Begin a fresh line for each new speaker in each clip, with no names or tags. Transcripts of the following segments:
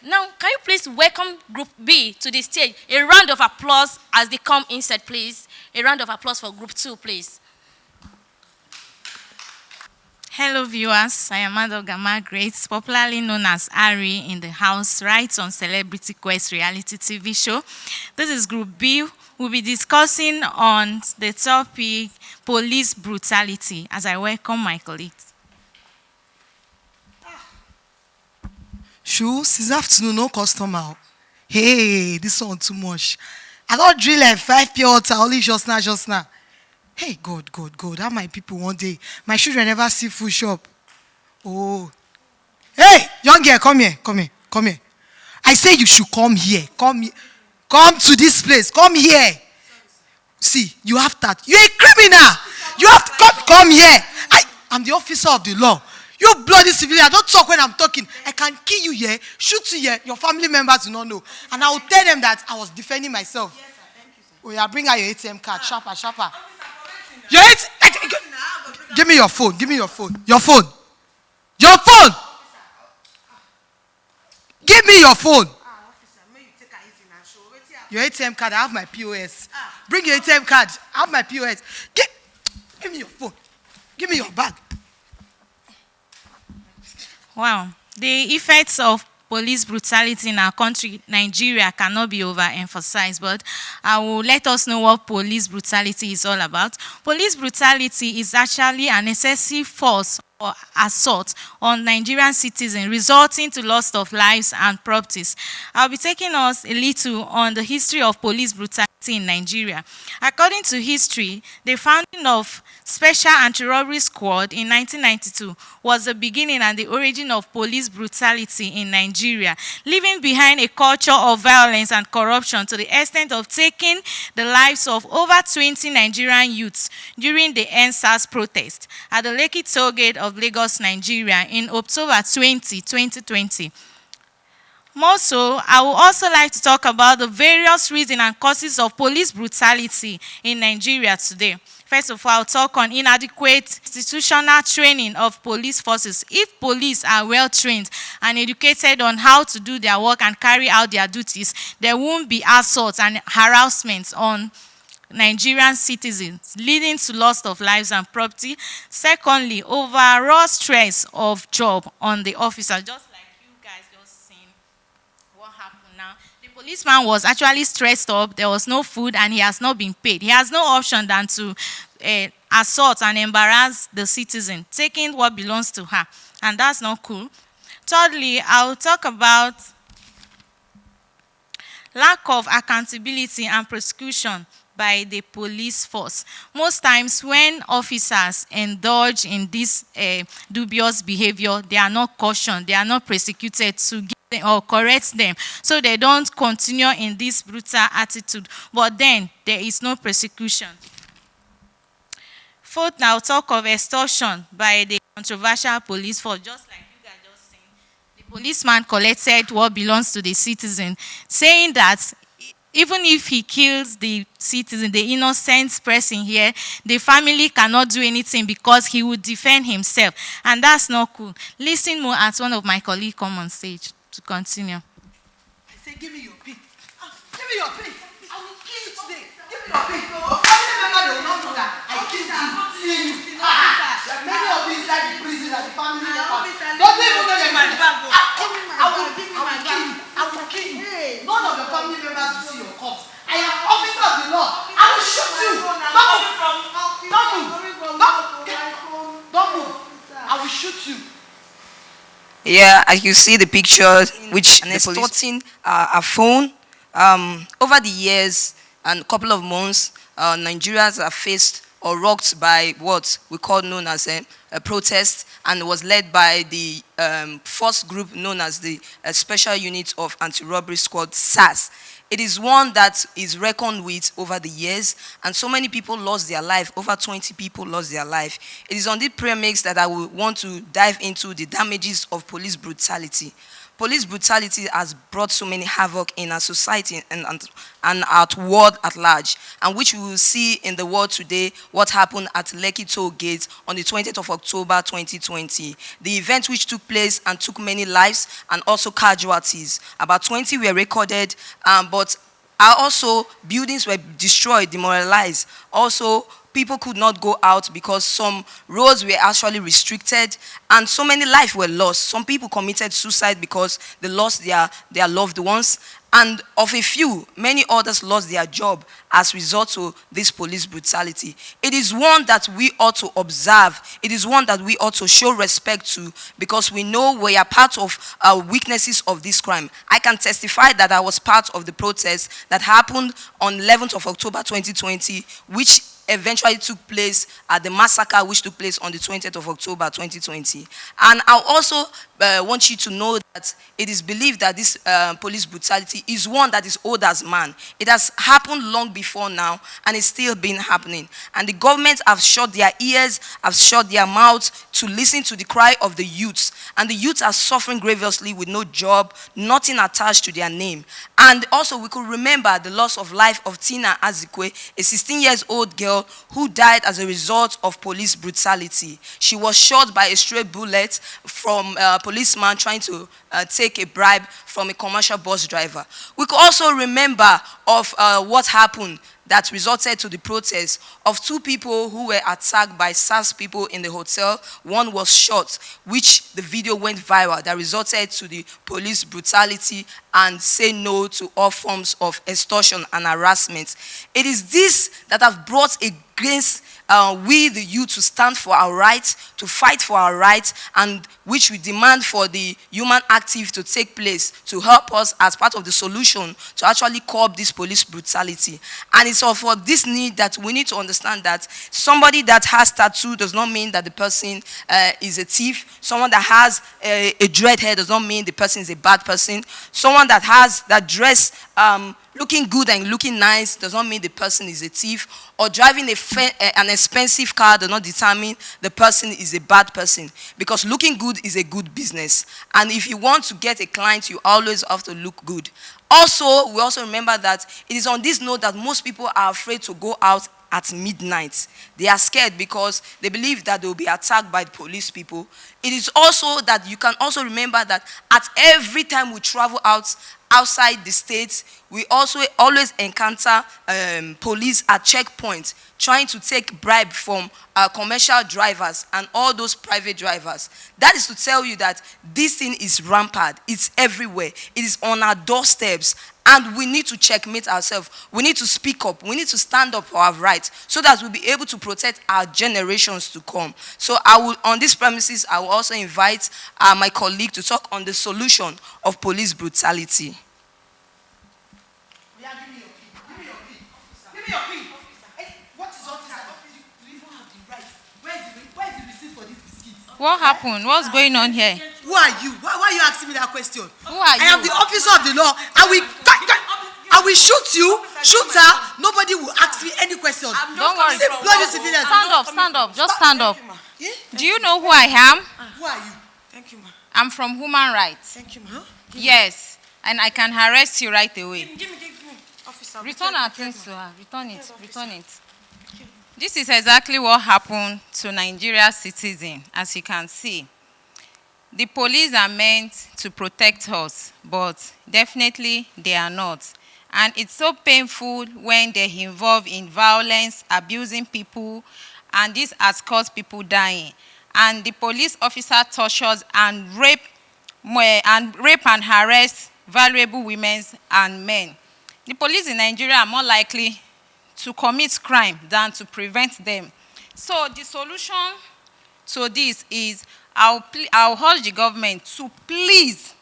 Now, can you please welcome Group B to the stage? A round of applause as they come inside, please. A round of applause for Group 2, please.
Hello viewers, I am Adoga Margaret, popularly known as Ari in the house, right on Celebrity Quest reality TV show. This is Group B. We'll be discussing on the topic police brutality as I welcome my colleagues.
Sure, since afternoon, no customer. Hey, this one too much. I don't drill like 5 pure water, only just now. Hey, God, how my people one day? My children never see food shop. Oh. Hey, young girl, come here. I say you should come here. Come here. Come to this place. Come here. See, you have that. You're a criminal. You have to come here. I'm the officer of the law. You bloody civilian, don't talk when I'm talking. I can kill you here, shoot you here. Your family members do not know. And I will tell them that I was defending myself. Yes, sir. Thank you, sir. Oh, yeah, bring out your ATM card. Sharper. Your ATM. Give me your phone. Your phone. Give me your phone. Your ATM card, I have my POS. Bring your ATM card. I have my POS. Give me your phone. Give me your bag.
Wow, the effects of police brutality in our country, Nigeria, cannot be overemphasized, but I will let us know what police brutality is all about. Police brutality is actually an excessive force or assault on Nigerian citizens, resulting to loss of lives and properties. I'll be taking us a little on the history of police brutality in Nigeria. According to history, the founding of Special Anti-Robbery Squad in 1992 was the beginning and the origin of police brutality in Nigeria, leaving behind a culture of violence and corruption to the extent of taking the lives of over 20 Nigerian youths during the NSAS protest at the Lekki Tollgate of Lagos, Nigeria in October 2020. More so, I would also like to talk about the various reasons and causes of police brutality in Nigeria today. First of all, I'll talk on inadequate institutional training of police forces. If police are well trained and educated on how to do their work and carry out their duties, there won't be assaults and harassment on Nigerian citizens, leading to loss of lives and property. Secondly, overall stress of job on the officer, just like you guys just seen what happened now. The policeman was actually stressed up, there was no food, and he has not been paid. He has no option than to assault and embarrass the citizen, taking what belongs to her, and that's not cool. Thirdly, I'll talk about lack of accountability and prosecution by the police force. Most times when officers indulge in this dubious behavior, they are not cautioned, they are not prosecuted to give them or correct them, so they don't continue in this brutal attitude. But then there is no prosecution. Fourth, I'll talk of extortion by the controversial police force, just like you guys just seen. The policeman collected what belongs to the citizen, saying that even if he kills the citizen, the innocent person here, the family cannot do anything because he would defend himself. And that's not cool. Listen more as one of my colleagues come on stage to continue.
I say, give me your pin. Give me your pin. I will kill you today. Give me your pin. Your family member, they will not do that. I kill you. See you. Many of you inside the prison are the family members. Don't even know your man. I will kill you. None of your family members will see your corpse. I am officer of the law. I will shoot you. Don't move. I will shoot you.
Yeah, as you see the picture, which and extorting a phone. Over the years and a couple of months, Nigerians are faced or rocked by what we call known as a protest, and was led by the first group known as the Special Unit of Anti-Robbery Squad, SAS. It is one that is reckoned with over the years, and so many people lost their life. Over 20 people lost their life. It is on this premise that I will want to dive into the damages of police brutality. police brutality has brought so many havoc in our society and our world at large, and which we will see in the world today, what happened at Lekki Toll Gate on the 20th of October 2020. The event which took place and took many lives and also casualties. About 20 were recorded, but also buildings were destroyed, demoralized. Also, people could not go out because some roads were actually restricted, and so many lives were lost. Some people committed suicide because they lost their loved ones, and of a few, many others lost their job as a result of this police brutality. It is one that we ought to observe. It is one that we ought to show respect to, because we know we are part of weaknesses of this crime. I can testify that I was part of the protest that happened on 11th of October 2020, which eventually took place at the massacre which took place on the 20th of October 2020. And I also want you to know that it is believed that this police brutality is one that is old as man. It has happened long before now, and it's still been happening. And the government have shut their ears, have shut their mouths to listen to the cry of the youths. And the youths are suffering grievously with no job, nothing attached to their name. And also we could remember the loss of life of Tina Azikwe, a 16-year-old girl who died as a result of police brutality. She was shot by a stray bullet from a policeman trying to take a bribe from a commercial bus driver. We could also remember of what happened that resulted to the protest of two people who were attacked by SARS people in the hotel. One was shot, which the video went viral, that resulted to the police brutality and say no to all forms of extortion and harassment. It is this that have brought against we the youth to stand for our rights, to fight for our rights, and which we demand for the human active to take place to help us as part of the solution to actually curb this police brutality. And it's all for this need that we need to understand that somebody that has tattoo does not mean that the person is a thief. Someone that has a dread hair does not mean the person is a bad person. Someone that has that dress looking good and looking nice does not mean the person is a thief, or driving an expensive car does not determine the person is a bad person, because looking good is a good business. And if you want to get a client, you always have to look good. Also, we also remember that it is on this note that most people are afraid to go out at midnight. They are scared because they believe that they will be attacked by the police people. It is also that you can also remember that at every time we travel outside the states, we also always encounter police at checkpoints trying to take bribe from commercial drivers and all those private drivers. That is to tell you that this thing is rampant. It's everywhere. It is on our doorsteps. And we need to checkmate ourselves. We need to speak up. We need to stand up for our rights so that we'll be able to protect our generations to come. So on these premises, I will also invite my colleague to talk on the solution of police brutality.
Yeah, give me your key. Give me your key. Give me your key. Hey, what is all this? Do you even have the right? Where is the receipt for this biscuit?
What happened? What's going on here?
Who are you? Why are you asking me that question?
Who are you?
I am the officer of the law. I will shoot you, shoot her. Nobody will ask me any question.
Don't worry. Stand up. Just stand up.
Yeah?
Do you know who I am?
Who are you? Thank you, ma.
I'm from Human Rights.
Thank you, ma.
Yes. And I can arrest you right away.
Give me. Officer.
Return our things to her. Return it. This is exactly what happened to Nigeria's citizen, as you can see. The police are meant to protect us, but definitely they are not. And it's so painful when they're involved in violence, abusing people, and this has caused people dying. And the police officer tortures and rape and harass valuable women and men. The police in Nigeria are more likely to commit crime than to prevent them. So the solution to this is I'll urge the government to please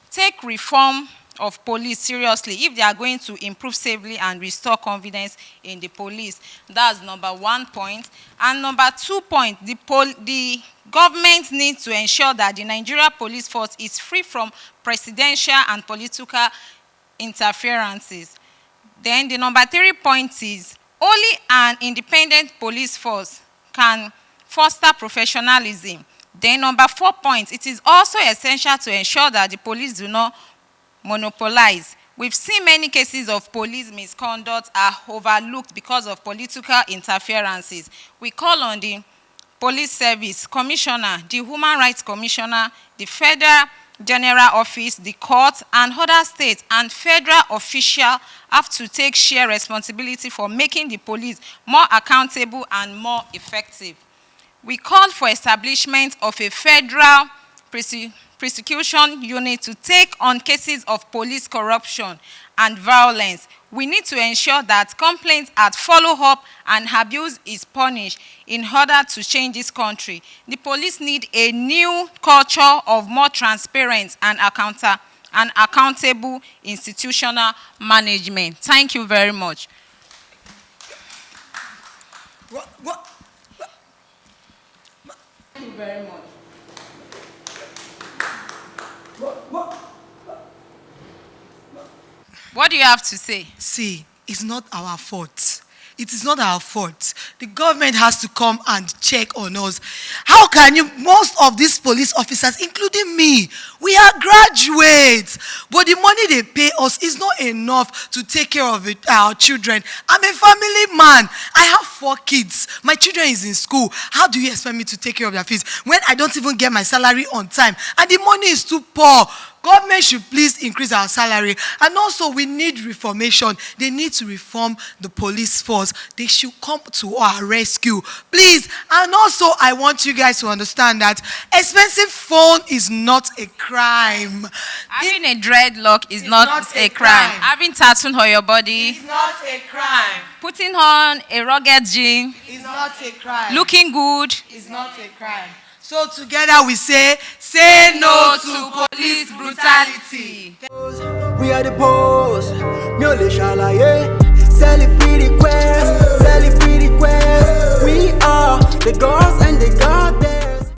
take reform of police seriously if they are going to improve safely and restore confidence in the police. That's number 1 point. And number 2 point, the government needs to ensure that the Nigeria police force is free from presidential and political interferences. Then the number 3 point is only an independent police force can foster professionalism,
Then number 4 point, it is also essential to ensure that the police do not monopolize. We've seen many cases of police misconduct are overlooked because of political interferences. We call on the Police Service Commissioner, the Human Rights Commissioner, the Federal General Office, the court, and other state and federal officials have to take shared responsibility for making the police more accountable and more effective. We call for establishment of a federal prosecution unit to take on cases of police corruption and violence. We need to ensure that complaints at follow-up and abuse is punished in order to change this country. The police need a new culture of more transparent and accountable institutional management. Thank you very much. Thank you very much. What do you have to say?
See, it's not our fault. It is not our fault. The government has to come and check on us. How can you, most of these police officers, including me, we are graduates, but the money they pay us is not enough to take care of our children. I'm a family man. I have 4 kids. My children is in school. How do you expect me to take care of their fees when I don't even get my salary on time and the money is too poor? Government should please increase our salary. And also, we need reformation. They need to reform the police force. They should come to our rescue. Please. And also, I want you guys to understand that expensive phone is not a crime.
Having a dreadlock is not a crime. Having tattoo on your body
is not a crime.
Putting on a rugged jean
is not a crime.
Looking good
is not a crime. So together we say no to police brutality.
We are the boss. Miole shalaye. Celebrity quest. We are the gods and the goddess.